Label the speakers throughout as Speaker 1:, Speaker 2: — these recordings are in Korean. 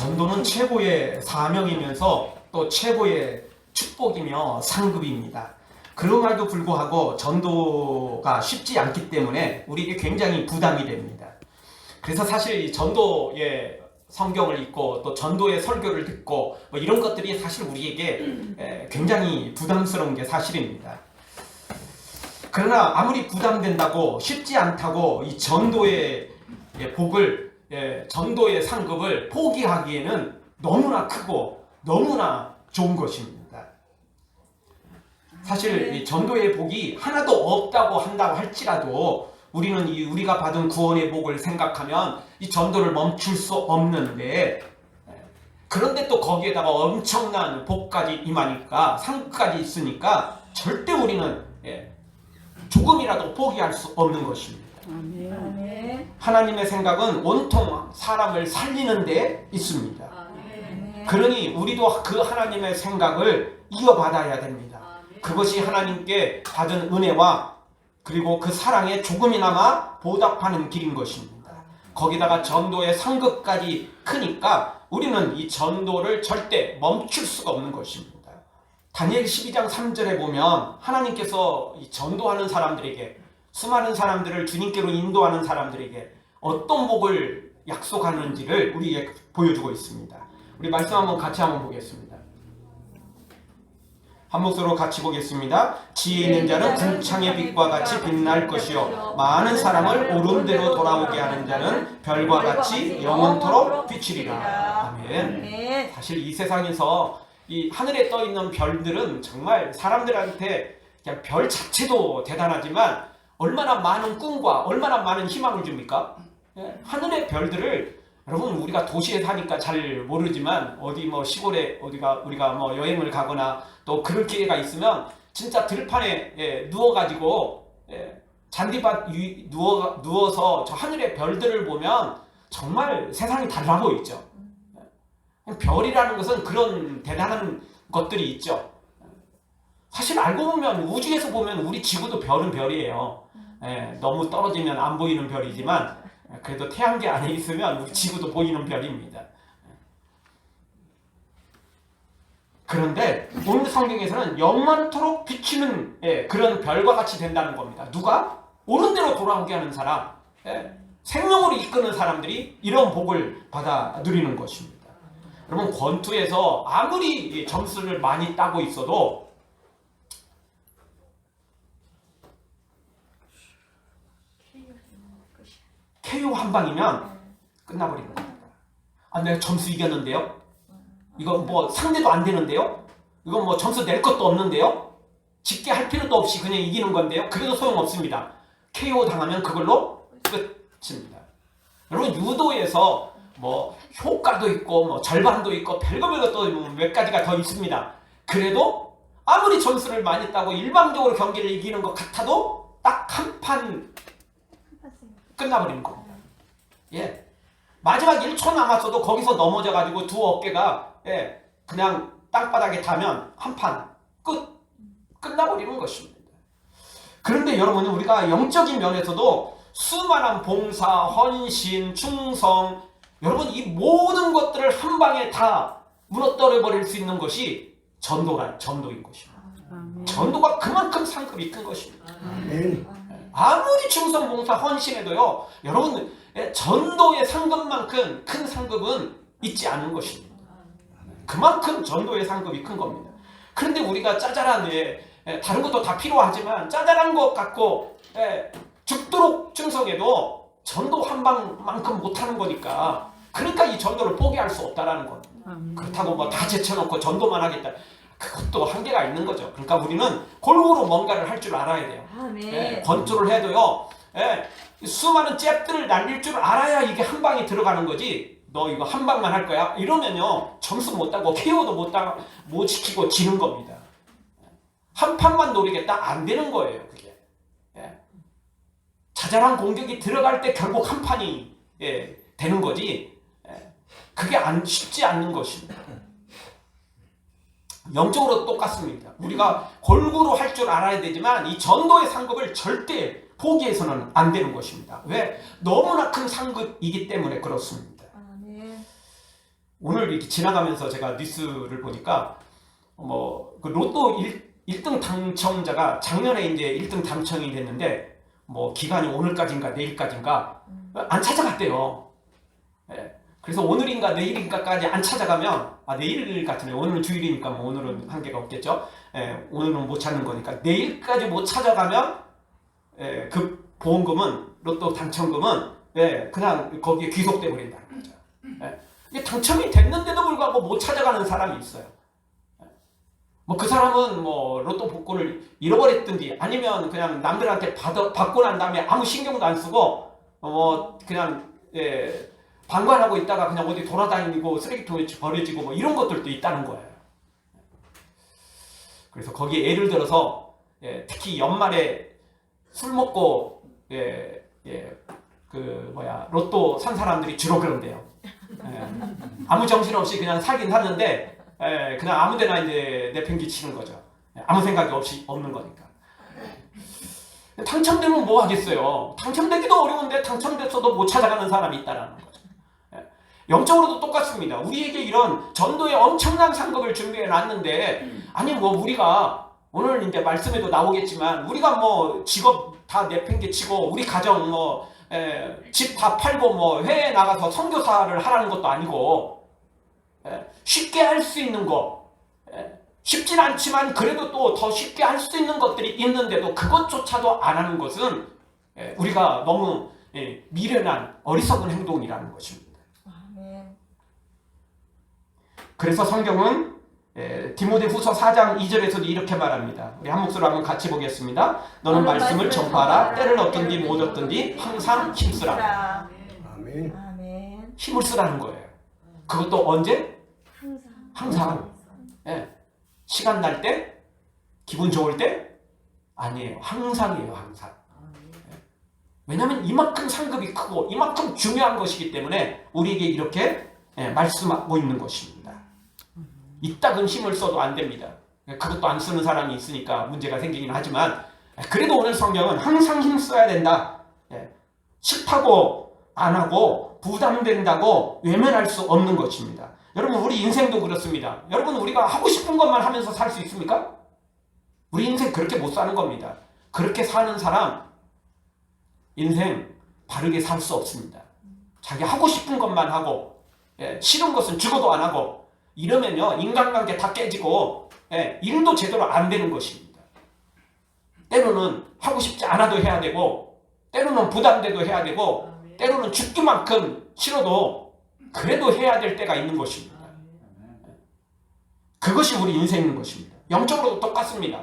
Speaker 1: 전도는 최고의 사명이면서 또 최고의 축복이며 상급입니다. 그럼에도 불구하고 전도가 쉽지 않기 때문에 우리에게 굉장히 부담이 됩니다. 그래서 사실 이 전도의 성경을 읽고 또 전도의 설교를 듣고 뭐 이런 것들이 사실 우리에게 굉장히 부담스러운 게 사실입니다. 그러나 아무리 부담된다고 쉽지 않다고 이 전도의 복을, 전도의 상급을 포기하기에는 너무나 크고 너무나 좋은 것입니다. 사실 이 전도의 복이 하나도 없다고 한다고 할지라도 우리는 우리가 받은 구원의 복을 생각하면 이 전도를 멈출 수 없는데, 그런데 또 거기에다가 엄청난 복까지 임하니까, 상급까지 있으니까 절대 우리는 조금이라도 포기할 수 없는 것입니다.
Speaker 2: 아멘.
Speaker 1: 하나님의 생각은 온통 사람을 살리는 데 있습니다. 그러니 우리도 그 하나님의 생각을 이어받아야 됩니다. 그것이 하나님께 받은 은혜와 그리고 그 사랑에 조금이나마 보답하는 길인 것입니다. 거기다가 전도의 상급까지 크니까 우리는 이 전도를 절대 멈출 수가 없는 것입니다. 다니엘 12장 3절에 보면 하나님께서 이 전도하는 사람들에게, 수많은 사람들을 주님께로 인도하는 사람들에게 어떤 복을 약속하는지를 우리에게 보여주고 있습니다. 우리 말씀 같이 한번 보겠습니다. 한 목소리로 같이 보겠습니다. 지혜 있는 자는 궁창의 빛과 같이 빛날 것이요 많은 사람을 옳은 대로 돌아오게 하는 자는 별과 같이 영원토록 비추리라. 아멘. 사실 이 세상에서 이 하늘에 떠 있는 별들은 정말 사람들한테 그냥 별 자체도 대단하지만 얼마나 많은 꿈과 얼마나 많은 희망을 줍니까? 하늘의 별들을 여러분, 우리가 도시에 사니까 잘 모르지만 어디 뭐 시골에 우리가 뭐 여행을 가거나 또 그럴 기회가 있으면 진짜 들판에 누워가지고 잔디밭 누워서 저 하늘의 별들을 보면 정말 세상이 달라 보이죠. 별이라는 것은 그런 대단한 것들이 있죠. 사실 알고 보면 우주에서 보면 우리 지구도 별은 별이에요. 너무 떨어지면 안 보이는 별이지만 그래도 태양계 안에 있으면 우리 지구도 보이는 별입니다. 그런데 오늘 성경에서는 영원토록 비추는 그런 별과 같이 된다는 겁니다. 누가? 옳은 대로 돌아오게 하는 사람, 생명으로 이끄는 사람들이 이런 복을 받아 누리는 것입니다. 여러분, 권투에서 아무리 점수를 많이 따고 있어도 KO 한 방이면 끝나버리는 겁니다. 아, 내가 점수 이겼는데요? 이거 뭐 상대도 안 되는데요? 이거 뭐 점수 낼 것도 없는데요? 집게 할 필요도 없이 그냥 이기는 건데요? 그래도 소용없습니다. KO 당하면 그걸로 끝입니다. 여러분, 유도에서 뭐 효과도 있고 뭐 절반도 있고 별거 또 몇 가지가 더 있습니다. 그래도 아무리 점수를 많이 따고 일방적으로 경기를 이기는 것 같아도 딱 한 판 끝나버리는 겁니다. 마지막 1초 남았어도 거기서 넘어져가지고 두 어깨가 그냥 땅바닥에 닿으면 한 판 끝나버리는 것입니다. 그런데 여러분, 우리가 영적인 면에서도 수많은 봉사, 헌신, 충성, 여러분, 이 모든 것들을 한 방에 다 무너뜨려 버릴 수 있는 것이 전도인 것입니다. 전도가 그만큼 상급이 큰 것입니다. 아무리 충성, 봉사, 헌신해도요, 여러분, 전도의 상급만큼 큰 상급은 있지 않은 것입니다. 그만큼 전도의 상급이 큰 겁니다. 그런데 우리가 짜잘한, 다른 것도 다 필요하지만 짜잘한 것 갖고 죽도록 충성해도 전도 한 방만큼 못하는 거니까, 그러니까 이 전도를 포기할 수 없다라는 겁니다. 그렇다고 뭐 다 제쳐놓고 전도만 하겠다, 그것도 한계가 있는 거죠. 그러니까 우리는 골고루 뭔가를 할 줄 알아야 돼요. 권투를 해도요, 수많은 잽들을 날릴 줄 알아야 이게 한 방이 들어가는 거지. 너 이거 한 방만 할 거야? 이러면요, 점수 못 따고 KO도 못 시키고 지는 겁니다. 한 판만 노리겠다? 안 되는 거예요, 그게. 자잘한 공격이 들어갈 때 결국 한 판이 되는 거지. 그게 쉽지 않는 것입니다. 영적으로 똑같습니다. 우리가 골고루 할 줄 알아야 되지만 이 전도의 상급을 절대 포기해서는 안 되는 것입니다. 왜? 너무나 큰 상급이기 때문에 그렇습니다. 오늘 이렇게 지나가면서 제가 뉴스를 보니까 그 로또 1등 당첨자가 작년에 이제 1등 당첨이 됐는데 기간이 오늘까지인가 내일까지인가 안 찾아갔대요. 예. 그래서 오늘인가 내일인가까지 안 찾아가면 내일 같으네. 오늘은 주일이니까 오늘은 한계가 없겠죠. 예. 오늘은 못 찾는 거니까 내일까지 못 찾아가면 그 보험금은 로또 당첨금은 그냥 거기에 귀속돼 버린다는 거죠. 이게 당첨이 됐는데도 불구하고 못 찾아가는 사람이 있어요. 그 사람은 로또 복권을 잃어버렸든지 아니면 그냥 남들한테 받고 난 다음에 아무 신경도 안 쓰고 그냥 방관하고 있다가 그냥 어디 돌아다니고 쓰레기통에 버려지고 이런 것들도 있다는 거예요. 그래서 거기에 예를 들어서 특히 연말에 술 먹고 로또 산 사람들이 주로 그런데요. 아무 정신없이 그냥 살긴 샀는데 그냥 아무데나 이제 내팽개치는 거죠. 아무 생각이 없는 거니까. 당첨되면 뭐 하겠어요. 당첨되기도 어려운데 당첨됐어도 못 찾아가는 사람이 있다는 거죠. 영적으로도 똑같습니다. 우리에게 이런 전도에 엄청난 상급을 준비해 놨는데 아니 우리가 오늘 이제 말씀에도 나오겠지만 우리가 직업 다 내팽개치고 우리 가정 집 다 팔고 해외에 나가서 선교사를 하라는 것도 아니고 쉽게 할 수 있는 거 쉽진 않지만 그래도 또 더 쉽게 할 수 있는 것들이 있는데도 그것조차도 안 하는 것은 우리가 너무 미련한 어리석은 행동이라는 것입니다. 그래서 성경은 디모데후서 4장 2절에서도 이렇게 말합니다. 우리 한 목소리로 한번 같이 보겠습니다. 너는 말씀을 전파하라. 때를 얻든지 못 얻든지 항상 힘쓰라.
Speaker 2: 아멘.
Speaker 1: 힘을 쓰라는 거예요. 그것도 언제? 항상. 시간 날 때? 기분 좋을 때? 아니에요. 항상이에요. 항상. 왜냐하면 이만큼 상급이 크고 이만큼 중요한 것이기 때문에 우리에게 이렇게 말씀하고 있는 것입니다. 이따금 힘을 써도 안 됩니다. 그것도 안 쓰는 사람이 있으니까 문제가 생기긴 하지만 그래도 오늘 성경은 항상 힘 써야 된다. 싫다고 안 하고 부담된다고 외면할 수 없는 것입니다. 여러분 우리 인생도 그렇습니다. 여러분 우리가 하고 싶은 것만 하면서 살 수 있습니까? 우리 인생 그렇게 못 사는 겁니다. 그렇게 사는 사람 인생 바르게 살 수 없습니다. 자기 하고 싶은 것만 하고 싫은 것은 죽어도 안 하고 이러면요 인간관계 다 깨지고 일도 제대로 안 되는 것입니다. 때로는 하고 싶지 않아도 해야 되고 때로는 부담돼도 해야 되고 때로는 죽기만큼 싫어도 그래도 해야 될 때가 있는 것입니다. 그것이 우리 인생인 것입니다. 영적으로도 똑같습니다.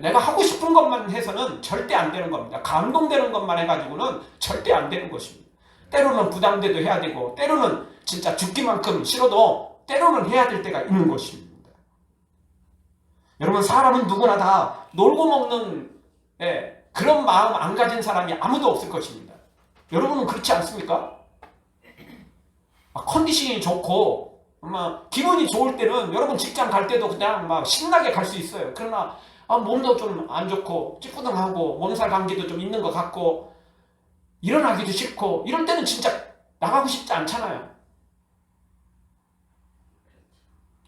Speaker 1: 내가 하고 싶은 것만 해서는 절대 안 되는 겁니다. 감동되는 것만 해가지고는 절대 안 되는 것입니다. 때로는 부담돼도 해야 되고 때로는 진짜 죽기만큼 싫어도 때로는 해야 될 때가 있는 것입니다. 여러분 사람은 누구나 다 놀고 먹는 그런 마음 안 가진 사람이 아무도 없을 것입니다. 여러분은 그렇지 않습니까? 컨디션이 좋고 기분이 좋을 때는 여러분 직장 갈 때도 그냥 신나게 갈 수 있어요. 그러나 몸도 좀 안 좋고 찌뿌둥하고 몸살 감기도 좀 있는 것 같고 일어나기도 싫고 이럴 때는 진짜 나가고 싶지 않잖아요.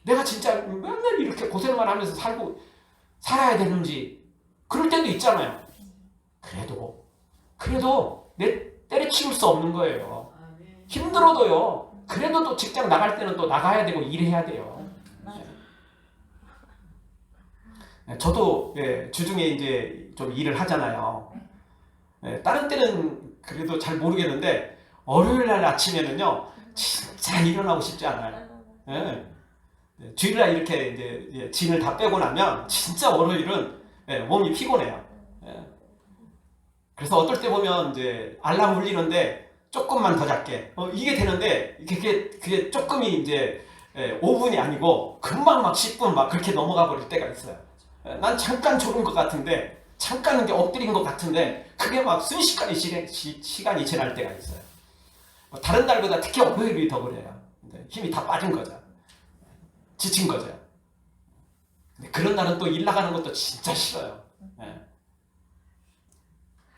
Speaker 1: 내가 진짜 맨날 이렇게 고생만 하면서 살아야 되는지 그럴 때도 있잖아요. 그래도 때려치울 수 없는 거예요. 힘들어도요. 그래도 또 직장 나갈 때는 또 나가야 되고 일해야 돼요. 저도 주중에 이제 좀 일을 하잖아요. 다른 때는 그래도 잘 모르겠는데 월요일날 아침에는요 진짜 일어나고 싶지 않아요. 주일날 이렇게 이제 진을 다 빼고 나면 진짜 월요일은 몸이 피곤해요. 그래서 어떨 때 보면 이제 알람 울리는데 조금만 더 작게 이게 되는데 그게 조금이 이제 5분이 아니고 금방 10분 그렇게 넘어가 버릴 때가 있어요. 난 잠깐 졸은 것 같은데 잠깐 이게 엎드린 것 같은데 그게 순식간에 시간이 지날 때가 있어요. 다른 날보다 특히 월요일이 더 그래요. 힘이 다 빠진 거죠. 지친 거죠. 근데 그런 날은 또 일 나가는 것도 진짜 싫어요.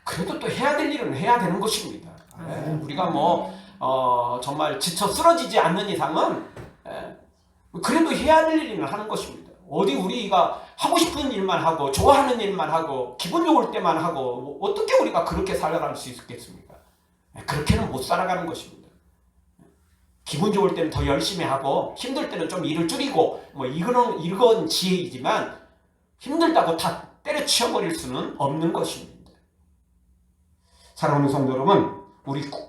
Speaker 1: 그래도 또 해야 될 일은 해야 되는 것입니다. 우리가 정말 지쳐 쓰러지지 않는 이상은 그래도 해야 될 일은 하는 것입니다. 어디 우리가 하고 싶은 일만 하고 좋아하는 일만 하고 기분 좋을 때만 하고 어떻게 우리가 그렇게 살아갈 수 있겠습니까? 그렇게는 못 살아가는 것입니다. 기분 좋을 때는 더 열심히 하고 힘들 때는 좀 일을 줄이고 이건 지혜이지만 힘들다고 다 때려치워버릴 수는 없는 것입니다. 사랑하는 성도 여러분,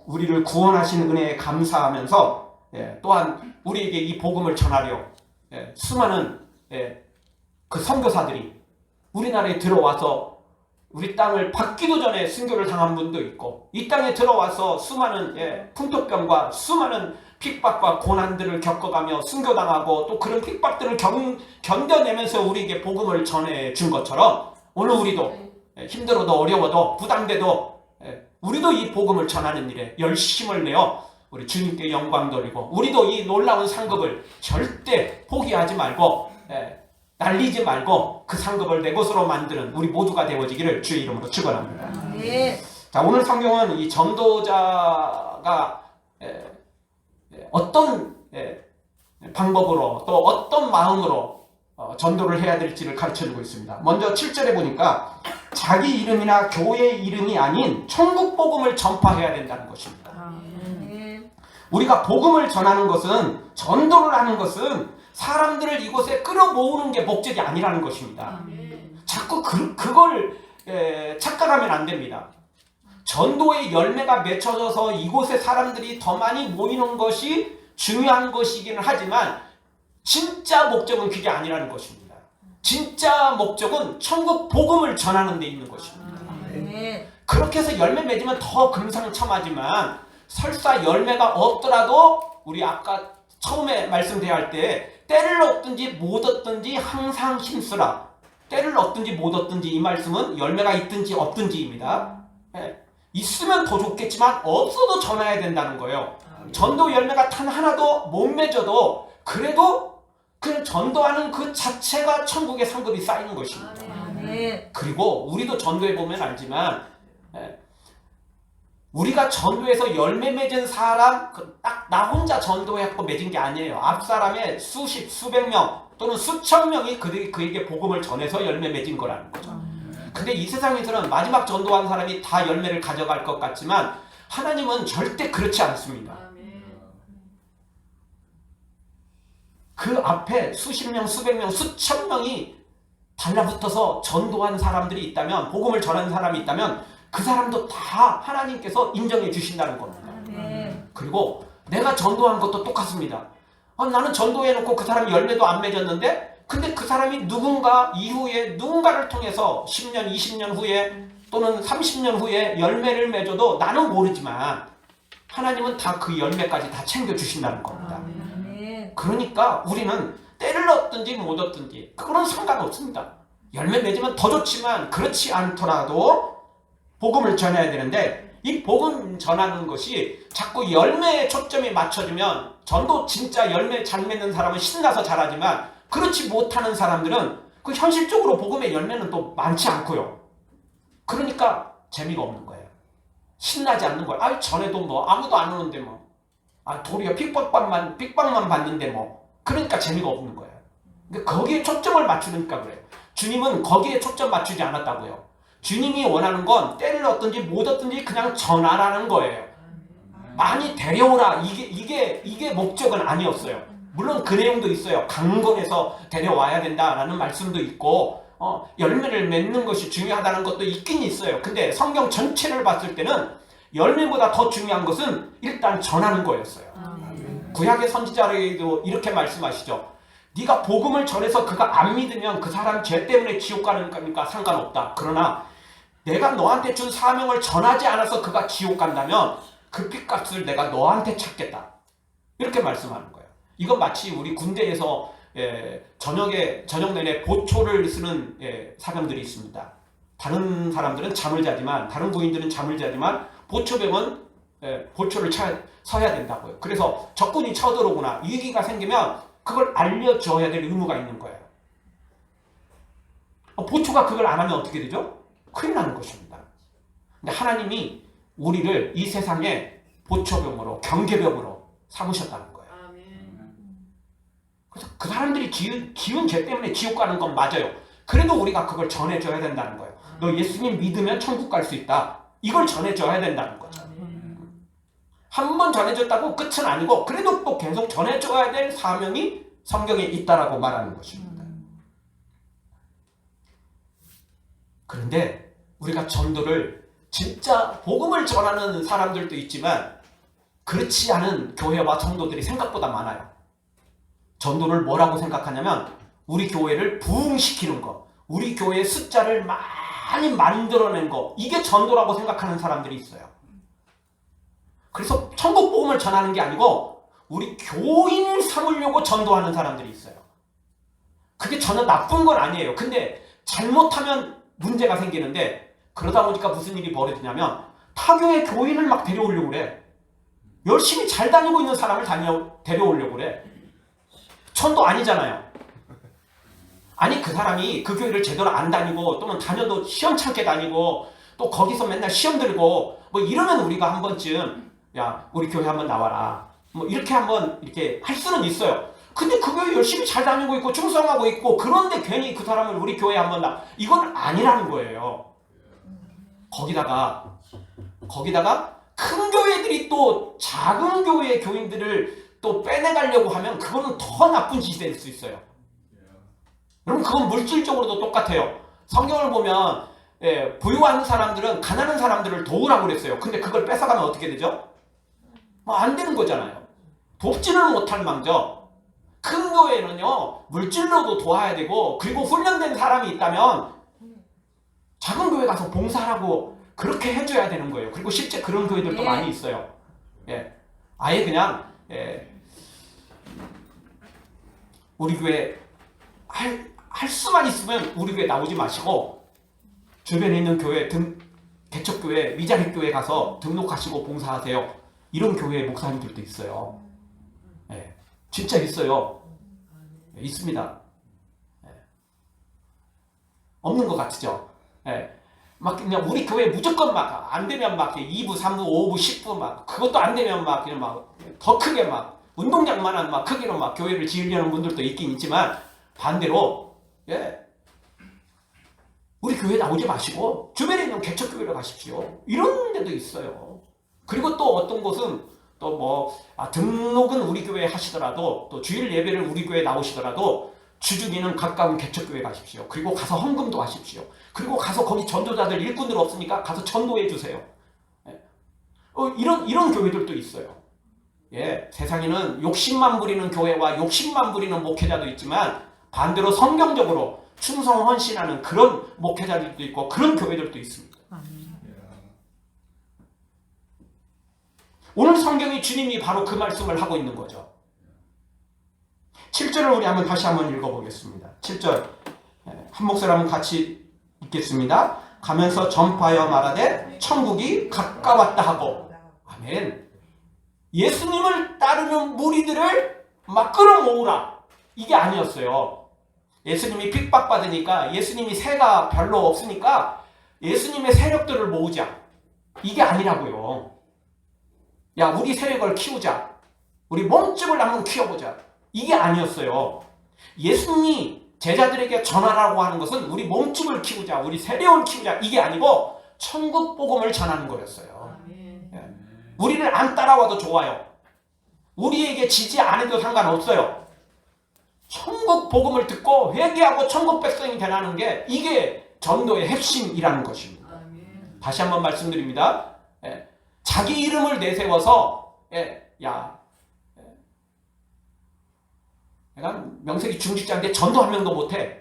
Speaker 1: 우리를 구원하신 은혜에 감사하면서 또한 우리에게 이 복음을 전하려 수많은 그 선교사들이 우리나라에 들어와서 우리 땅을 받기도 전에 순교를 당한 분도 있고 이 땅에 들어와서 수많은 풍토병과 수많은 핍박과 고난들을 겪어가며 순교당하고 또 그런 핍박들을 견뎌내면서 우리에게 복음을 전해준 것처럼 오늘 우리도 힘들어도 어려워도 부담돼도 우리도 이 복음을 전하는 일에 열심을 내어 우리 주님께 영광 돌리고 우리도 이 놀라운 상급을 절대 포기하지 말고 날리지 말고 그 상급을 내 것으로 만드는 우리 모두가 되어지기를 주의 이름으로 축원합니다.
Speaker 2: 네.
Speaker 1: 자, 오늘 성경은 이 전도자가 어떤 방법으로 또 어떤 마음으로 전도를 해야 될지를 가르쳐주고 있습니다. 먼저 7절에 보니까 자기 이름이나 교회 이름이 아닌 천국 복음을 전파해야 된다는 것입니다. 우리가 복음을 전하는 것은 전도를 하는 것은 사람들을 이곳에 끌어모으는 게 목적이 아니라는 것입니다. 자꾸 그걸 착각하면 안 됩니다. 전도의 열매가 맺혀져서 이곳에 사람들이 더 많이 모이는 것이 중요한 것이기는 하지만 진짜 목적은 그게 아니라는 것입니다. 진짜 목적은 천국 복음을 전하는 데 있는 것입니다. 그렇게 해서 열매 맺으면 더 금상첨화지만 설사 열매가 없더라도 우리 아까 처음에 말씀드릴 때 때를 얻든지 못 얻든지 항상 힘쓰라. 때를 얻든지 못 얻든지 이 말씀은 열매가 있든지 없든지입니다. 있으면 더 좋겠지만 없어도 전해야 된다는 거예요. 전도 열매가 단 하나도 못 맺어도 그래도 그 전도하는 그 자체가 천국의 상급이 쌓이는 것입니다. 그리고 우리도 전도해 보면 알지만 우리가 전도해서 열매 맺은 사람 딱 나 혼자 전도해서 맺은 게 아니에요. 앞 사람의 수십, 수백 명 또는 수천 명이 그에게 복음을 전해서 열매 맺은 거라는 거죠. 근데 이 세상에서는 마지막 전도한 사람이 다 열매를 가져갈 것 같지만 하나님은 절대 그렇지 않습니다. 그 앞에 수십 명, 수백 명, 수천 명이 달라붙어서 전도한 사람들이 있다면 복음을 전하는 사람이 있다면 그 사람도 다 하나님께서 인정해 주신다는 겁니다. 그리고 내가 전도한 것도 똑같습니다. 나는 전도해놓고 그 사람이 열매도 안 맺었는데 근데 그 사람이 누군가 이후에 누군가를 통해서 10년, 20년 후에 또는 30년 후에 열매를 맺어도 나는 모르지만 하나님은 다 그 열매까지 다 챙겨주신다는 겁니다. 그러니까 우리는 때를 얻든지 못 얻든지 그거는 상관없습니다. 열매 맺으면 더 좋지만 그렇지 않더라도 복음을 전해야 되는데 이 복음 전하는 것이 자꾸 열매에 초점이 맞춰지면 전도 진짜 열매 잘 맺는 사람은 신나서 잘하지만 그렇지 못하는 사람들은 그 현실적으로 복음의 열매는 또 많지 않고요. 그러니까 재미가 없는 거예요. 신나지 않는 거예요. 전에도 뭐 아무도 안 오는데 뭐. 도리어 핍박만 받는데 뭐. 그러니까 재미가 없는 거예요. 그러니까 거기에 초점을 맞추니까 그래요. 주님은 거기에 초점 맞추지 않았다고요. 주님이 원하는 건 때를 얻든지 못 얻든지 그냥 전하라는 거예요. 많이 데려오라. 이게 목적은 아니었어요. 물론 그 내용도 있어요. 강건해서 데려와야 된다라는 말씀도 있고 열매를 맺는 것이 중요하다는 것도 있긴 있어요. 근데 성경 전체를 봤을 때는 열매보다 더 중요한 것은 일단 전하는 거였어요. 구약의 선지자에도 이렇게 말씀하시죠. 네가 복음을 전해서 그가 안 믿으면 그 사람 죄 때문에 지옥 가는 거니까 상관없다. 그러나 내가 너한테 준 사명을 전하지 않아서 그가 지옥 간다면 그 핏값을 내가 너한테 찾겠다. 이렇게 말씀하는 거예요. 이건 마치 우리 군대에서 저녁 내내 보초를 쓰는 사병들이 있습니다. 다른 사람들은 잠을 자지만 다른 부인들은 잠을 자지만 보초병은 보초를 서야 된다고요. 그래서 적군이 쳐들어오거나 위기가 생기면 그걸 알려줘야 될 의무가 있는 거예요. 보초가 그걸 안 하면 어떻게 되죠? 큰일 나는 것입니다. 근데 하나님이 우리를 이 세상에 보초병으로 경계병으로 삼으셨다는 거예요. 그 사람들이 지은 죄 때문에 지옥 가는 건 맞아요. 그래도 우리가 그걸 전해줘야 된다는 거예요. 너 예수님 믿으면 천국 갈 수 있다. 이걸 전해줘야 된다는 거죠. 한 번 전해줬다고 끝은 아니고 그래도 또 계속 전해줘야 될 사명이 성경에 있다라고 말하는 것입니다. 그런데 우리가 전도를 진짜 복음을 전하는 사람들도 있지만 그렇지 않은 교회와 성도들이 생각보다 많아요. 전도를 뭐라고 생각하냐면 우리 교회를 부흥시키는 거, 우리 교회의 숫자를 많이 만들어낸 거, 이게 전도라고 생각하는 사람들이 있어요. 그래서 천국 복음을 전하는 게 아니고 우리 교인을 삼으려고 전도하는 사람들이 있어요. 그게 전혀 나쁜 건 아니에요. 근데 잘못하면 문제가 생기는데 그러다 보니까 무슨 일이 벌어지냐면 타교의 교인을 막 데려오려고 그래. 열심히 잘 다니고 있는 사람을 데려오려고 그래. 전도 아니잖아요. 아니 그 사람이 그 교회를 제대로 안 다니고 또는 다녀도 시험찮게 다니고 또 거기서 맨날 시험 들고 뭐 이러면 우리가 한 번쯤 야 우리 교회 한번 나와라 뭐 이렇게 한번 이렇게 할 수는 있어요. 근데 그 교회 열심히 잘 다니고 있고 충성하고 있고 그런데 괜히 그 사람을 우리 교회에 한번 이건 아니라는 거예요. 거기다가 큰 교회들이 또 작은 교회의 교인들을 또 빼내가려고 하면 그거는 더 나쁜 짓이 될 수 있어요. 여러분 그건 물질적으로도 똑같아요. 성경을 보면 부유한 사람들은 가난한 사람들을 도우라고 그랬어요. 근데 그걸 뺏어가면 어떻게 되죠? 뭐 안 되는 거잖아요. 돕지는 못할 망정 큰 교회는요 물질로도 도와야 되고 그리고 훈련된 사람이 있다면 작은 교회 가서 봉사하라고 그렇게 해줘야 되는 거예요. 그리고 실제 그런 교회들도 많이 있어요. 아예 그냥 우리 교회 할 수만 있으면 우리 교회 나오지 마시고 주변에 있는 교회 개척교회 미자립교회 가서 등록하시고 봉사하세요. 이런 교회 목사님들도 있어요. 진짜 있어요. 있습니다. 없는 것 같죠? 막 그냥 우리 교회 무조건 막 안 되면 막 2부, 3부, 5부, 10부 막 그것도 안 되면 막 그냥 막 더 크게 막 운동장만한 막 크기로 막 교회를 지으려는 분들도 있긴 있지만 반대로 우리 교회 나오지 마시고 주변에 있는 개척교회로 가십시오. 이런 데도 있어요. 그리고 또 어떤 곳은 또 뭐 등록은 우리 교회에 하시더라도 또 주일 예배를 우리 교회에 나오시더라도 주중에는 가까운 개척교회 가십시오. 그리고 가서 헌금도 하십시오. 그리고 가서 거기 전도자들 일꾼들 없으니까 가서 전도해 주세요. 이런 교회들도 있어요. 세상에는 욕심만 부리는 교회와 욕심만 부리는 목회자도 있지만 반대로 성경적으로 충성 헌신하는 그런 목회자들도 있고 그런 교회들도 있습니다. 오늘 성경이 주님이 바로 그 말씀을 하고 있는 거죠. 7절을 우리 다시 한번 읽어보겠습니다. 7절 한 목소리 한번 같이 읽겠습니다. 가면서 전파하여 말하되 천국이 가까웠다 하고. 아멘. 예수님을 따르는 무리들을 막 끌어모으라. 이게 아니었어요. 예수님이 핍박받으니까 예수님이 세가 별로 없으니까 예수님의 세력들을 모으자. 이게 아니라고요. 야 우리 세력을 키우자. 우리 몸집을 한번 키워보자. 이게 아니었어요. 예수님이 제자들에게 전하라고 하는 것은 우리 몸집을 키우자. 우리 세력을 키우자. 이게 아니고 천국 복음을 전하는 거였어요. 우리를 안 따라와도 좋아요. 우리에게 지지 않아도 상관없어요. 천국 복음을 듣고 회개하고 천국 백성이 되라는 게 이게 전도의 핵심이라는 것입니다. 다시 한번 말씀드립니다. 자기 이름을 내세워서 내가 명색이 중직자인데 전도 한 명도 못해.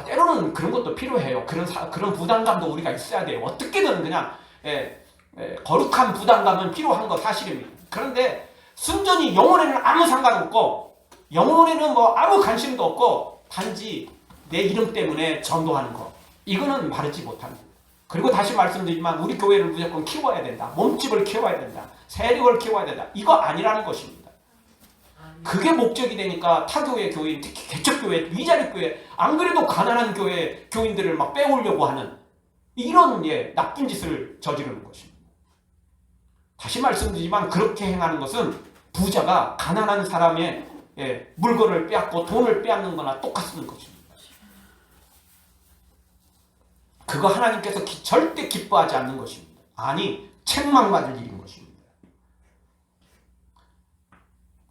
Speaker 1: 때로는 그런 것도 필요해요. 그런 부담감도 우리가 있어야 돼요. 어떻게든 그냥 거룩한 부담감은 필요한 거 사실입니다. 그런데 순전히 영혼에는 아무 상관없고 영혼에는 뭐 아무 관심도 없고 단지 내 이름 때문에 전도하는 거, 이거는 바르지 못합니다. 그리고 다시 말씀드리지만 우리 교회를 무조건 키워야 된다. 몸집을 키워야 된다. 세력을 키워야 된다. 이거 아니라는 것입니다. 그게 목적이 되니까 타교회 교인, 특히 개척교회, 위자립교회, 안 그래도 가난한 교회 교인들을 막 빼오려고 하는 이런 나쁜 짓을 저지르는 것입니다. 다시 말씀드리지만 그렇게 행하는 것은 부자가 가난한 사람의 물건을 빼앗고 돈을 빼앗는 거나 똑같은 것입니다. 그거 하나님께서 절대 기뻐하지 않는 것입니다. 아니, 책망받을 일인 것입니다.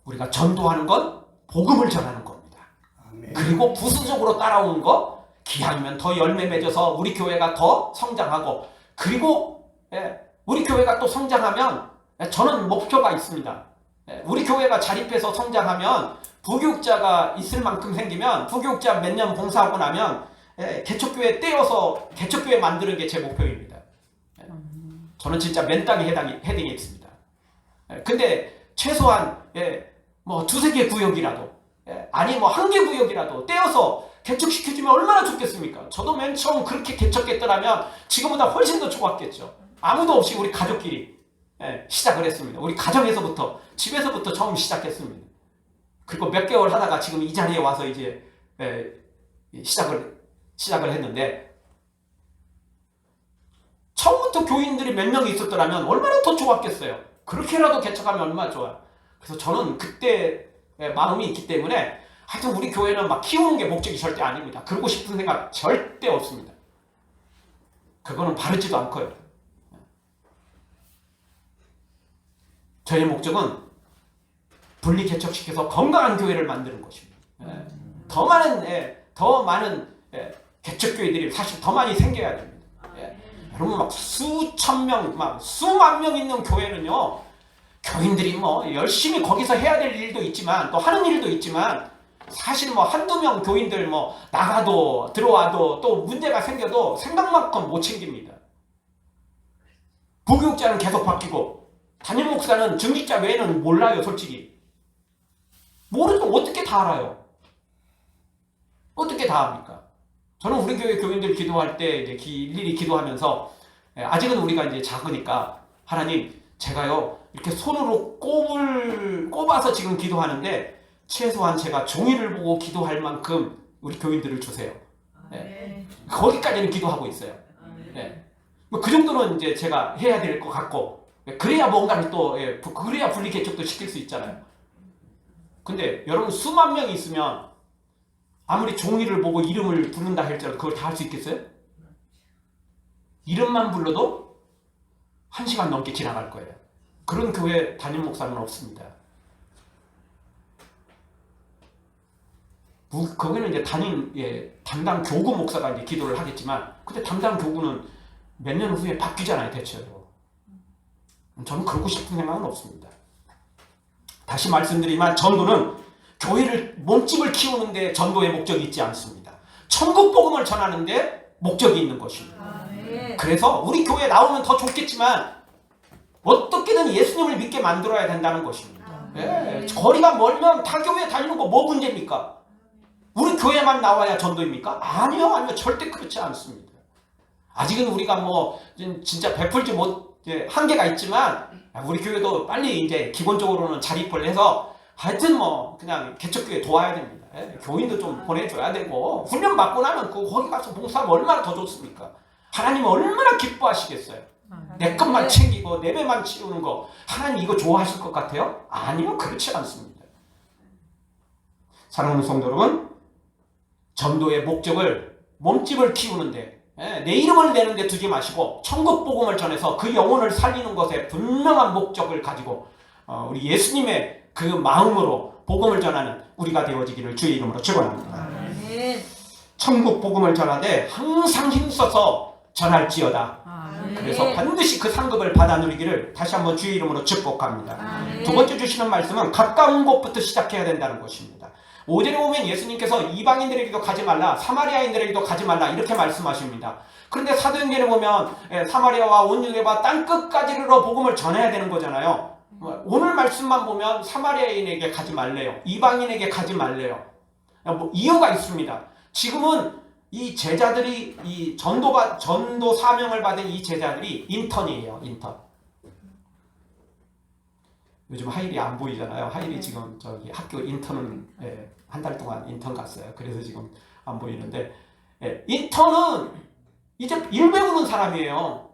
Speaker 1: 우리가 전도하는 건 복음을 전하는 겁니다.
Speaker 2: 아멘.
Speaker 1: 그리고 부수적으로 따라오는 거, 기왕이면 더 열매 맺어서 우리 교회가 더 성장하고, 그리고 우리 교회가 또 성장하면 저는 목표가 있습니다. 우리 교회가 자립해서 성장하면 부교육자가 있을 만큼 생기면, 부교육자 몇 년 봉사하고 나면 개척교회 떼어서 개척교회 만드는 게 제 목표입니다. 저는 진짜 맨땅에 헤딩이 있습니다. 근데 최소한 뭐 두세 개 구역이라도, 아니 뭐 한 개 구역이라도 떼어서 개척시켜주면 얼마나 좋겠습니까? 저도 맨 처음 그렇게 개척했더라면 지금보다 훨씬 더 좋았겠죠. 아무도 없이 우리 가족끼리 시작을 했습니다. 우리 가정에서부터, 집에서부터 처음 시작했습니다. 그리고 몇 개월 하다가 지금 이 자리에 와서 이제 시작을 했는데, 처음부터 교인들이 몇 명이 있었더라면 얼마나 더 좋았겠어요. 그렇게라도 개척하면 얼마나 좋아요. 그래서 저는 그때 마음이 있기 때문에, 하여튼 우리 교회는 막 키우는 게 목적이 절대 아닙니다. 그러고 싶은 생각 절대 없습니다. 그거는 바르지도 않고요. 저의 목적은 분리 개척시켜서 건강한 교회를 만드는 것입니다. 더 많은 개척교회들이 사실 더 많이 생겨야 됩니다. 여러분, 막 수천 명, 막 수만 명 있는 교회는요, 교인들이 뭐 열심히 거기서 해야 될 일도 있지만, 또 하는 일도 있지만, 사실 뭐 한두 명 교인들 뭐 나가도 들어와도 또 문제가 생겨도 생각만큼 못 챙깁니다. 부교육자는 계속 바뀌고, 담임 목사는 중직자 외에는 몰라요. 솔직히 모르면 어떻게 다 알아요? 어떻게 다 합니까? 저는 우리 교회 교인들 기도할 때 이제 일일이 기도하면서, 아직은 우리가 이제 작으니까, 하나님, 제가요 이렇게 손으로 꼽아서 지금 기도하는데 최소한 제가 종이를 보고 기도할 만큼 우리 교인들을 주세요. 거기까지는 기도하고 있어요. 그 정도는 이제 제가 해야 될 것 같고, 그래야 뭔가를 또, 그래야 분리 개척도 시킬 수 있잖아요. 근데 여러분, 수만 명이 있으면 아무리 종이를 보고 이름을 부른다 할지라도 그걸 다 할 수 있겠어요? 이름만 불러도 1시간 넘게 지나갈 거예요. 그런 교회 담임 목사는 없습니다. 거기는 이제 담당 교구 목사가 이제 기도를 하겠지만, 근데 담당 교구는 몇 년 후에 바뀌잖아요, 대체로. 저는 그러고 싶은 생각은 없습니다. 다시 말씀드리지만, 전도는 교회를, 몸집을 키우는데 전도의 목적이 있지 않습니다. 천국 복음을 전하는데 목적이 있는 것입니다. 그래서 우리 교회에 나오면 더 좋겠지만, 어떻게든 예수님을 믿게 만들어야 된다는 것입니다. 거리가 멀면 타 교회 다니는 거 뭐 문제입니까? 우리 교회만 나와야 전도입니까? 아니요, 절대 그렇지 않습니다. 아직은 우리가 뭐 진짜 베풀지 못, 한계가 있지만, 우리 교회도 빨리 이제 기본적으로는 자립을 해서 하여튼 뭐 그냥 개척교회 도와야 됩니다. 교인도 좀 보내줘야 되고, 훈련 받고 나면 거기 가서 봉사하면 얼마나 더 좋습니까? 하나님은 얼마나 기뻐하시겠어요? 내 것만 챙기고 내 배만 치우는 거, 하나님 이거 좋아하실 것 같아요? 아니요, 그렇지 않습니다. 사랑하는 성도 여러분, 전도의 목적을, 몸집을 키우는데, 내 이름을 내는데 두지 마시고 천국 복음을 전해서 그 영혼을 살리는 것에 분명한 목적을 가지고 우리 예수님의 그 마음으로 복음을 전하는 우리가 되어지기를 주의 이름으로 축원합니다. 천국 복음을 전하되 항상 힘써서 전할지어다. 그래서 반드시 그 상급을 받아 누리기를 다시 한번 주의 이름으로 축복합니다. 두 번째 주시는 말씀은 가까운 곳부터 시작해야 된다는 것입니다. 5절에 보면 예수님께서 이방인들에게도 가지 말라, 사마리아인들에게도 가지 말라, 이렇게 말씀하십니다. 그런데 사도행전에 보면 사마리아와 온 유대와 땅 끝까지로 복음을 전해야 되는 거잖아요. 오늘 말씀만 보면 사마리아인에게 가지 말래요, 이방인에게 가지 말래요. 뭐 이유가 있습니다. 지금은 이 제자들이, 이 전도 사명을 받은 이 제자들이 인턴이에요. 인턴. 요즘 하일이 안 보이잖아요. 하일이 지금 저기 학교 인턴은 한 달 동안 인턴 갔어요. 그래서 지금 안 보이는데, 인턴은 이제 일 배우는 사람이에요.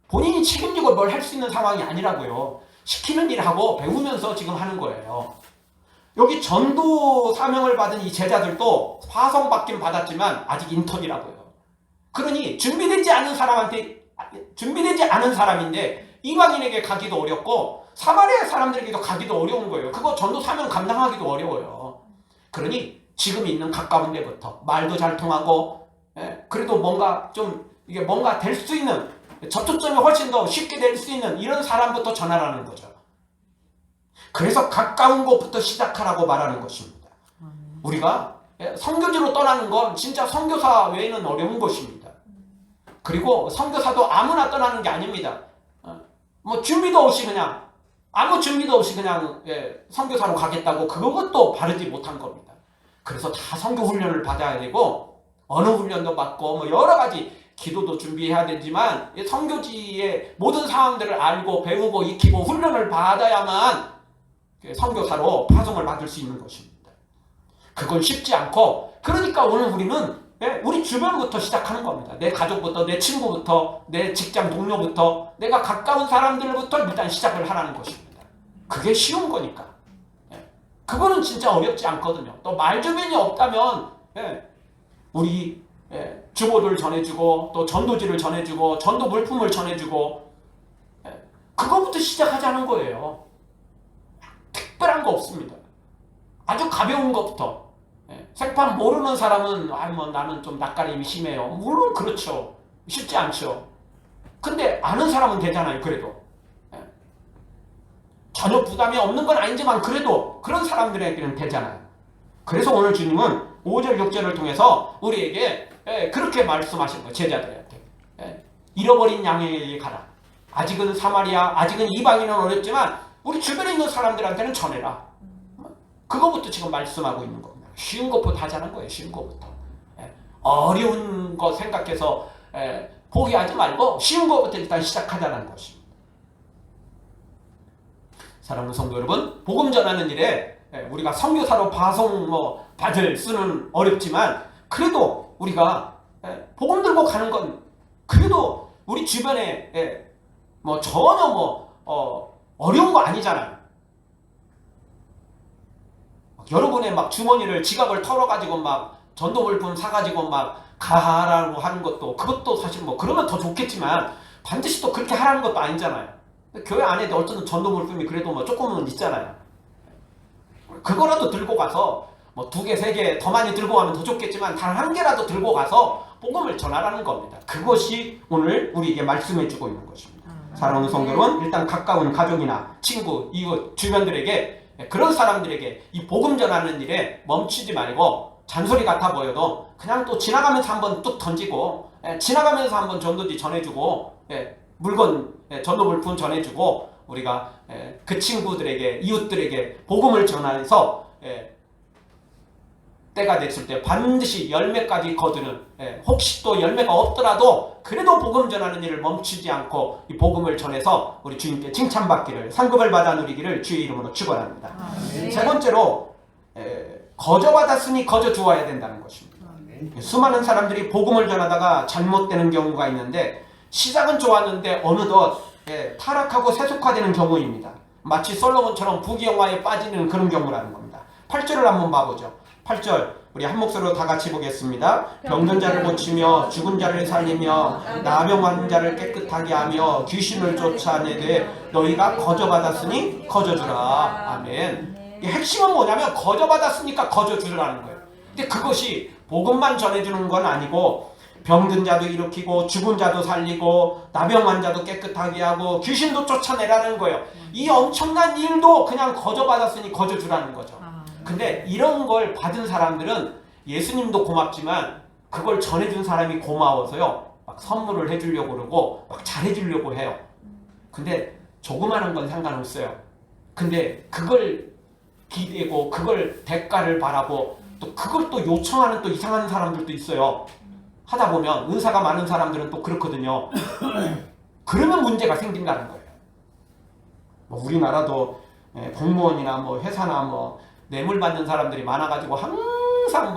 Speaker 1: 본인이 책임지고 뭘 할 수 있는 상황이 아니라고요. 시키는 일하고 배우면서 지금 하는 거예요. 여기 전도 사명을 받은 이 제자들도 파송 받긴 받았지만 아직 인턴이라고요. 그러니 준비되지 않은 사람인데 이방인에게 가기도 어렵고 사마리아 사람들에게도 가기도 어려운 거예요. 그거 전도 사명 감당하기도 어려워요. 그러니 지금 있는 가까운 데부터 말도 잘 통하고 그래도 뭔가 좀 이게 뭔가 될 수 있는 접촉점이 훨씬 더 쉽게 될 수 있는 이런 사람부터 전하라는 거죠. 그래서 가까운 곳부터 시작하라고 말하는 것입니다. 우리가 선교지로 떠나는 건 진짜 선교사 외에는 어려운 것입니다. 그리고 선교사도 아무나 떠나는 게 아닙니다. 뭐 준비도 없이 그냥 아무 준비도 없이 그냥 선교사로 가겠다고 그것도 바르지 못한 겁니다. 그래서 다 선교 훈련을 받아야 되고 어느 훈련도 받고 뭐 여러 가지 기도도 준비해야 되지만 선교지의 모든 상황들을 알고 배우고 익히고 훈련을 받아야만 선교사로 파송을 받을 수 있는 것입니다. 그건 쉽지 않고 그러니까 오늘 우리는 우리 주변부터 시작하는 겁니다. 내 가족부터 내 친구부터 내 직장 동료부터 내가 가까운 사람들부터 일단 시작을 하라는 것입니다. 그게 쉬운 거니까. 그거는 진짜 어렵지 않거든요. 또 말주변이 없다면 우리 주보를 전해주고 또 전도지를 전해주고 전도 물품을 전해주고 그거부터 시작하자는 거예요. 특별한 거 없습니다. 아주 가벼운 것부터. 생판 모르는 사람은 뭐 나는 좀 낯가림이 심해요. 물론 그렇죠. 쉽지 않죠. 근데 아는 사람은 되잖아요. 그래도 전혀 부담이 없는 건 아니지만 그래도 그런 사람들에게는 되잖아요. 그래서 오늘 주님은 5절 6절을 통해서 우리에게 그렇게 말씀하신 거예요. 제자들한테 잃어버린 양에게 가라. 아직은 사마리아 아직은 이방인은 어렵지만 우리 주변에 있는 사람들한테는 전해라. 그거부터 지금 말씀하고 있는 겁니다. 쉬운 것부터 하자는 거예요. 쉬운 것부터. 어려운 거 생각해서 포기하지 말고 쉬운 것부터 일단 시작하자는 것입니다. 사랑하는 성도 여러분, 복음 전하는 일에 우리가 선교사로 파송 받을 수는 어렵지만 그래도 우리가 복음 들고 가는 건 그래도 우리 주변에 전혀 어려운 거 아니잖아요. 여러분의 막 주머니를 지갑을 털어가지고 막 전도 물품 사가지고 막 가라고 하는 것도 그것도 사실 그러면 더 좋겠지만 반드시 또 그렇게 하라는 것도 아니잖아요. 교회 안에 어쨌든 전도 물품이 그래도 조금은 있잖아요. 그거라도 들고 가서 2개, 3개 더 많이 들고 가면 더 좋겠지만 단 1개라도 들고 가서 복음을 전하라는 겁니다. 그것이 오늘 우리에게 말씀해주고 있는 것입니다. 사랑하는 성도 여러분, 일단 가까운 가족이나 친구, 이웃, 주변들에게 그런 사람들에게 이 복음 전하는 일에 멈추지 말고 잔소리 같아 보여도 그냥 또 지나가면서 한번 뚝 던지고 지나가면서 한번 전도지 전해주고 물건 전도 물품 전해주고 우리가 그 친구들에게 이웃들에게 복음을 전해서 때가 됐을 때 반드시 열매까지 거두는 혹시 또 열매가 없더라도 그래도 복음 전하는 일을 멈추지 않고 이 복음을 전해서 우리 주님께 칭찬받기를 상급을 받아 누리기를 주의 이름으로 축원합니다. 세 번째로 거저받았으니 거저 주어야 된다는 것입니다. 수많은 사람들이 복음을 전하다가 잘못되는 경우가 있는데 시작은 좋았는데 어느덧 타락하고 세속화되는 경우입니다. 마치 솔로몬처럼 부귀영화에 빠지는 그런 경우라는 겁니다. 8절을 한번 봐보죠. 8절 우리 한 목소리로 다 같이 보겠습니다. 병든 자를 고치며 죽은 자를 살리며 나병 자를 깨끗하게 하며 귀신을 쫓아내되 너희가 거저받았으니 거저주라. 아멘. 이 핵심은 뭐냐면 거저받았으니까 거저주라는 거예요. 근데 그것이 복음만 전해주는 건 아니고 병든 자도 일으키고 죽은 자도 살리고 나병 환자도 깨끗하게 하고 귀신도 쫓아내라는 거예요. 이 엄청난 일도 그냥 거저받았으니 거저주라는 거죠. 근데 이런 걸 받은 사람들은 예수님도 고맙지만 그걸 전해준 사람이 고마워서요 막 선물을 해주려고 그러고 막 잘해주려고 해요. 근데 조그마한 건 상관없어요. 근데 그걸 기대고 그걸 대가를 바라고 또 그걸 또 요청하는 또 이상한 사람들도 있어요. 하다 보면 은사가 많은 사람들은 또 그렇거든요. 그러면 문제가 생긴다는 거예요. 우리나라도 공무원이나 회사나 뇌물 받는 사람들이 많아가지고 항상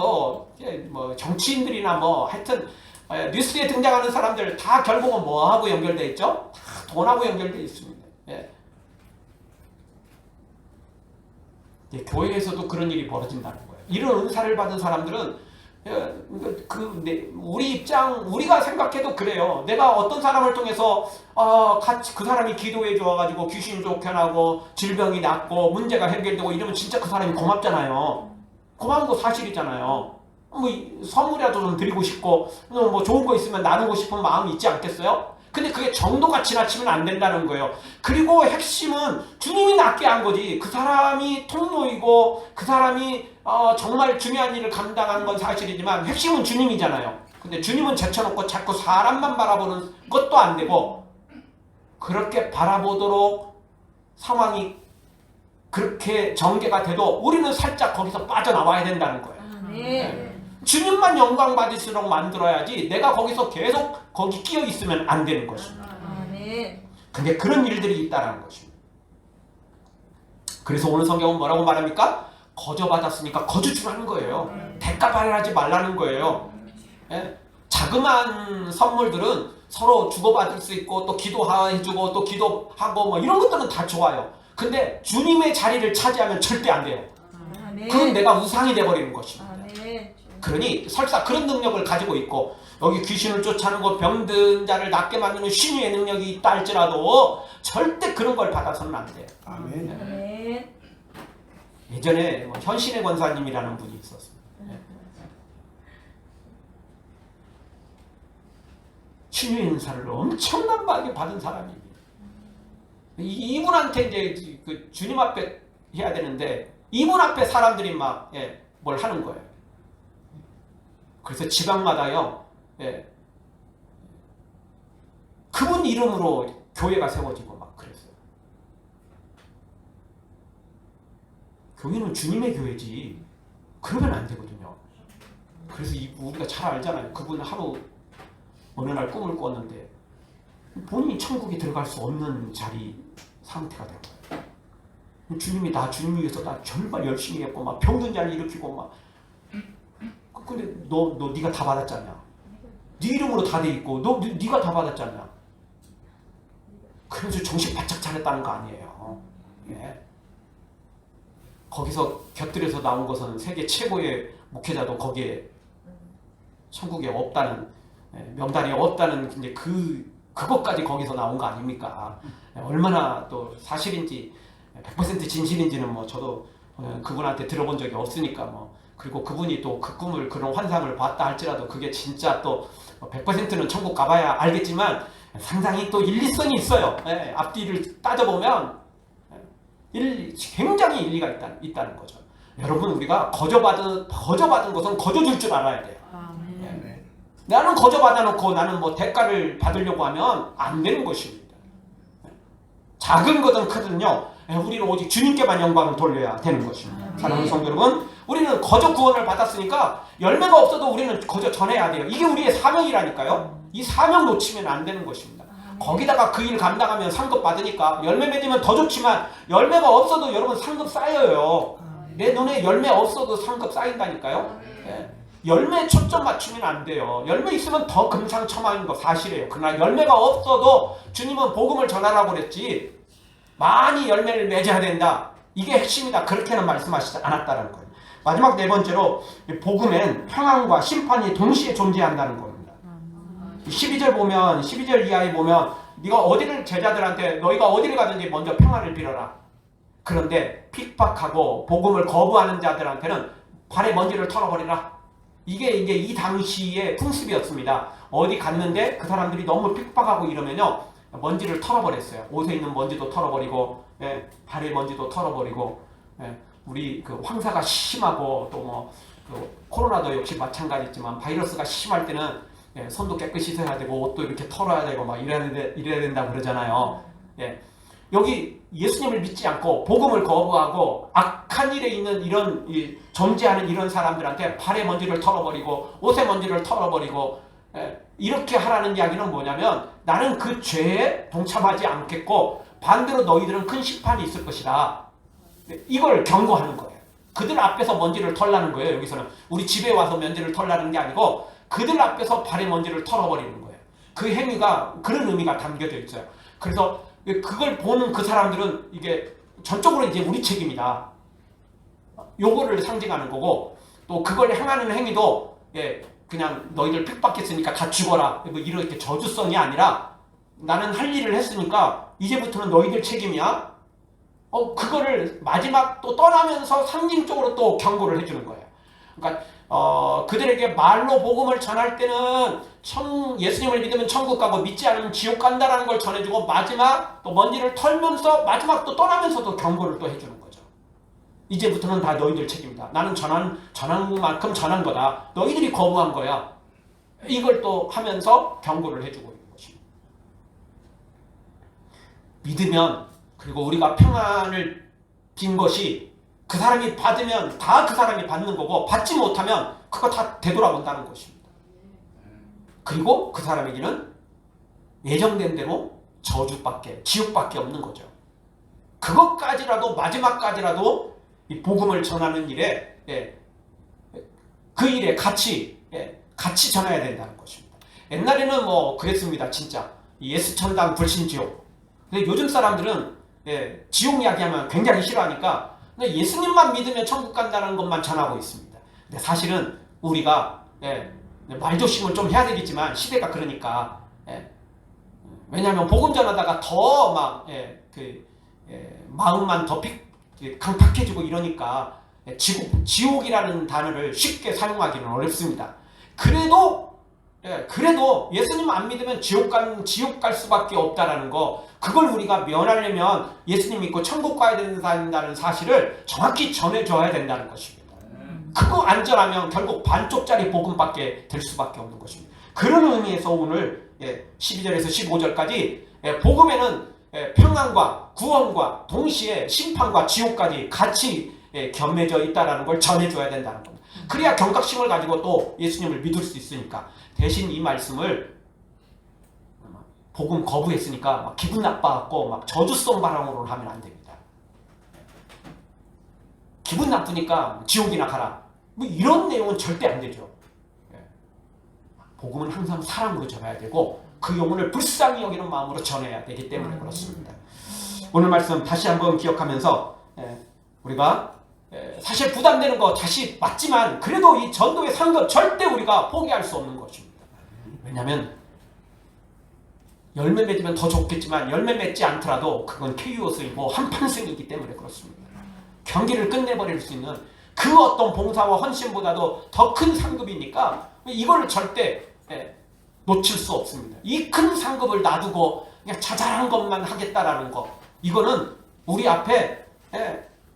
Speaker 1: 정치인들이나 하여튼 뉴스에 등장하는 사람들 다 결국은 뭐하고 연결되어 있죠? 다 돈하고 연결되어 있습니다. 이제 교회에서도 그런 일이 벌어진다는 거예요. 이런 은사를 받은 사람들은 우리 입장, 우리가 생각해도 그래요. 내가 어떤 사람을 통해서 같이 그 사람이 기도해 줘가지고 귀신 쫓겨나고 질병이 낫고 문제가 해결되고 이러면 진짜 그 사람이 고맙잖아요. 고마운 거 사실이잖아요. 뭐 선물이라도 좀 드리고 싶고 뭐 좋은 거 있으면 나누고 싶은 마음이 있지 않겠어요? 근데 그게 정도가 지나치면 안 된다는 거예요. 그리고 핵심은 주님이 낫게 한 거지. 그 사람이 통로이고 그 사람이 정말 중요한 일을 감당한 건 사실이지만 핵심은 주님이잖아요. 근데 주님은 제쳐놓고 자꾸 사람만 바라보는 것도 안 되고 그렇게 바라보도록 상황이 그렇게 전개가 돼도 우리는 살짝 거기서 빠져나와야 된다는 거예요. 네. 주님만 영광 받을수록 만들어야지 내가 거기서 계속 거기 끼어 있으면 안 되는 것입니다. 근데 그런 일들이 있다는 것입니다. 그래서 오늘 성경은 뭐라고 말합니까? 거저받았으니까 거저 주라는 거예요. 대가 발휘하지 말라는 거예요. 예? 자그마한 선물들은 서로 주고받을 수 있고 또 기도해주고 또 기도하고 뭐 이런 것들은 다 좋아요. 근데 주님의 자리를 차지하면 절대 안 돼요. 그건 내가 우상이 돼버리는 것입니다. 그러니 설사 그런 능력을 가지고 있고 여기 귀신을 쫓아내고 병든 자를 낫게 만드는 신유의 능력이 있다 할지라도 절대 그런 걸 받아서는 안 돼요.
Speaker 2: 아멘.
Speaker 1: 예전에 현신의 권사님이라는 분이 있었습니다. 신유의 은사를 엄청나게 받은 사람입니다. 이분한테 이제 그 주님 앞에 해야 되는데 이분 앞에 사람들이 막 뭘 하는 거예요. 그래서 지방마다요, 그분 이름으로 교회가 세워지고 막 그랬어요. 교회는 주님의 교회지. 그러면 안 되거든요. 그래서 우리가 잘 알잖아요. 그분은 하루 어느 날 꿈을 꿨는데 본인이 천국에 들어갈 수 없는 자리 상태가 된 거예요. 주님이 주님 위해서 나 정말 열심히 했고 막 병든 자를 일으키고 막. 근데 네가 다 받았잖아. 네 이름으로 다 돼 있고 네가 다 받았잖아. 그래서 정신 바짝 차렸다는 거 아니에요. 예. 거기서 곁들여서 나온 것은 세계 최고의 목회자도 거기에 천국에 없다는 명단이 없다는 이제 그것까지 거기서 나온 거 아닙니까? 얼마나 또 사실인지 100% 진실인지는 뭐 저도 그분한테 들어본 적이 없으니까 뭐. 그리고 그분이 또 그 꿈을 그런 환상을 봤다 할지라도 그게 진짜 또 100%는 천국 가봐야 알겠지만 상당히 또 일리성이 있어요. 앞뒤를 따져보면 굉장히 일리가 있다는 거죠. 여러분 우리가 거저받은 것은 거저줄 줄 알아야 돼요. 나는 거저받아 놓고 나는 뭐 대가를 받으려고 하면 안 되는 것입니다. 작은 거든 크든요. 우리는 오직 주님께만 영광을 돌려야 되는 것입니다. 사랑하는 성도 여러분, 우리는 거저 구원을 받았으니까 열매가 없어도 우리는 거저 전해야 돼요. 이게 우리의 사명이라니까요. 이 사명 놓치면 안 되는 것입니다. 거기다가 그 일 감당하면 상급 받으니까 열매 맺으면 더 좋지만 열매가 없어도 여러분 상급 쌓여요. 내 눈에 열매 없어도 상급 쌓인다니까요. 열매에 초점 맞추면 안 돼요. 열매 있으면 더 금상첨화인 거 사실이에요. 그러나 열매가 없어도 주님은 복음을 전하라고 그랬지 많이 열매를 맺어야 된다. 이게 핵심이다. 그렇게는 말씀하시지 않았다는 거예요. 마지막 네 번째로 복음엔 평안과 심판이 동시에 존재한다는 겁니다. 12절 이하에 보면 네가 어디를 제자들한테 너희가 어디를 가든지 먼저 평안을 빌어라. 그런데 핍박하고 복음을 거부하는 자들한테는 발에 먼지를 털어버리라. 이게 이제 이 당시의 풍습이었습니다. 어디 갔는데 그 사람들이 너무 핍박하고 이러면요. 먼지를 털어버렸어요. 옷에 있는 먼지도 털어버리고 발에 먼지도 털어버리고 우리 그 황사가 심하고 또 뭐 그 코로나도 역시 마찬가지지만 바이러스가 심할 때는 손도 깨끗이 씻어야 되고 옷도 이렇게 털어야 되고 막 이래야 된다고 그러잖아요. 여기 예수님을 믿지 않고 복음을 거부하고 악한 일에 있는 이런 존재하는 이런 사람들한테 발에 먼지를 털어버리고 옷에 먼지를 털어버리고 이렇게 하라는 이야기는 뭐냐면 나는 그 죄에 동참하지 않겠고 반대로 너희들은 큰 심판이 있을 것이다. 이걸 경고하는 거예요. 그들 앞에서 먼지를 털라는 거예요. 여기서는 우리 집에 와서 먼지를 털라는 게 아니고 그들 앞에서 발에 먼지를 털어버리는 거예요. 그 행위가 그런 의미가 담겨져 있어요. 그래서 그걸 보는 그 사람들은 이게 전적으로 이제 우리 책임이다. 요거를 상징하는 거고, 또 그걸 행하는 행위도 그냥 너희들 핍박했으니까 다 죽어라 뭐 이렇게 저주성이 아니라 나는 할 일을 했으니까 이제부터는 너희들 책임이야. 그거를 마지막 또 떠나면서 상징적으로 또 경고를 해주는 거예요. 그러니까 그들에게 말로 복음을 전할 때는 예수님을 믿으면 천국 가고 믿지 않으면 지옥 간다라는 걸 전해주고, 마지막 또 먼지를 털면서 마지막 또 떠나면서도 경고를 또 해주는 거죠. 이제부터는 다 너희들 책임이다. 나는 전한 만큼 전한 거다. 너희들이 거부한 거야. 이걸 또 하면서 경고를 해주고 있는 것입니다. 믿으면, 그리고 우리가 평안을 빈 것이 그 사람이 받으면 다 그 사람이 받는 거고, 받지 못하면 그거 다 되돌아온다는 것입니다. 그리고 그 사람에게는 예정된 대로 저주밖에, 지옥밖에 없는 거죠. 그것까지라도, 마지막까지라도 이 복음을 전하는 일에, 그 일에 같이 전해야 된다는 것입니다. 옛날에는 뭐 그랬습니다. 진짜 예수천당 불신지옥. 근데 요즘 사람들은 지옥 이야기하면 굉장히 싫어하니까 예수님만 믿으면 천국 간다는 것만 전하고 있습니다. 근데 사실은 우리가 말조심을 좀 해야 되겠지만, 시대가 그러니까, 왜냐하면 복음 전하다가 더 막 마음만 더 강팍해지고 이러니까 지옥이라는 단어를 쉽게 사용하기는 어렵습니다. 그래도 예수님 안 믿으면 지옥 갈 수밖에 없다라는 거, 그걸 우리가 면하려면 예수님 믿고 천국 가야 된다는 사실을 정확히 전해줘야 된다는 것입니다. 그거 안 전하면 결국 반쪽짜리 복음밖에 될 수밖에 없는 것입니다. 그런 의미에서 오늘 12절에서 15절까지 복음에는 평안과 구원과 동시에 심판과 지옥까지 같이 겸해져 있다는 걸 전해줘야 된다는 겁니다. 그래야 경각심을 가지고 또 예수님을 믿을 수 있으니까. 대신 이 말씀을 복음 거부했으니까 막 기분 나빠갖고 막 저주성 발언으로 하면 안 됩니다. 기분 나쁘니까 지옥이나 가라, 뭐 이런 내용은 절대 안 되죠. 복음은 항상 사랑으로 전해야 되고, 그 영혼을 불쌍히 여기는 마음으로 전해야 되기 때문에 그렇습니다. 오늘 말씀 다시 한번 기억하면서 우리가 사실 부담되는 거 다시 맞지만, 그래도 이 전도의 상급 절대 우리가 포기할 수 없는 것입니다. 왜냐하면 열매 맺으면 더 좋겠지만, 열매 맺지 않더라도 그건 KOS이고 한판승이기 때문에 그렇습니다. 경기를 끝내버릴 수 있는 그 어떤 봉사와 헌신보다도 더 큰 상급이니까 이거를 절대 놓칠 수 없습니다. 이 큰 상급을 놔두고 그냥 자잘한 것만 하겠다라는 거, 이거는 우리 앞에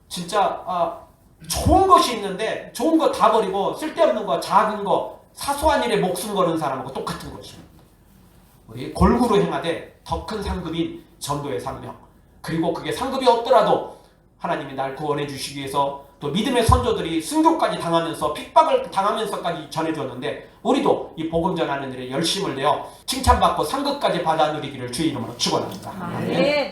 Speaker 1: 진짜 좋은 것이 있는데 좋은 거 다 버리고 쓸데없는 거, 작은 거, 사소한 일에 목숨 거는 사람하고 똑같은 것입니다. 우리 골고루 행하되 더 큰 상급인 전도의 상명, 그리고 그게 상급이 없더라도 하나님이 날 구원해 주시기 위해서 또 믿음의 선조들이 순교까지 당하면서 핍박을 당하면서까지 전해줬는데, 우리도 이 복음 전하는 일에 열심을 내어 칭찬받고 상급까지 받아 누리기를 주의 이름으로 축원합니다.
Speaker 2: 아멘.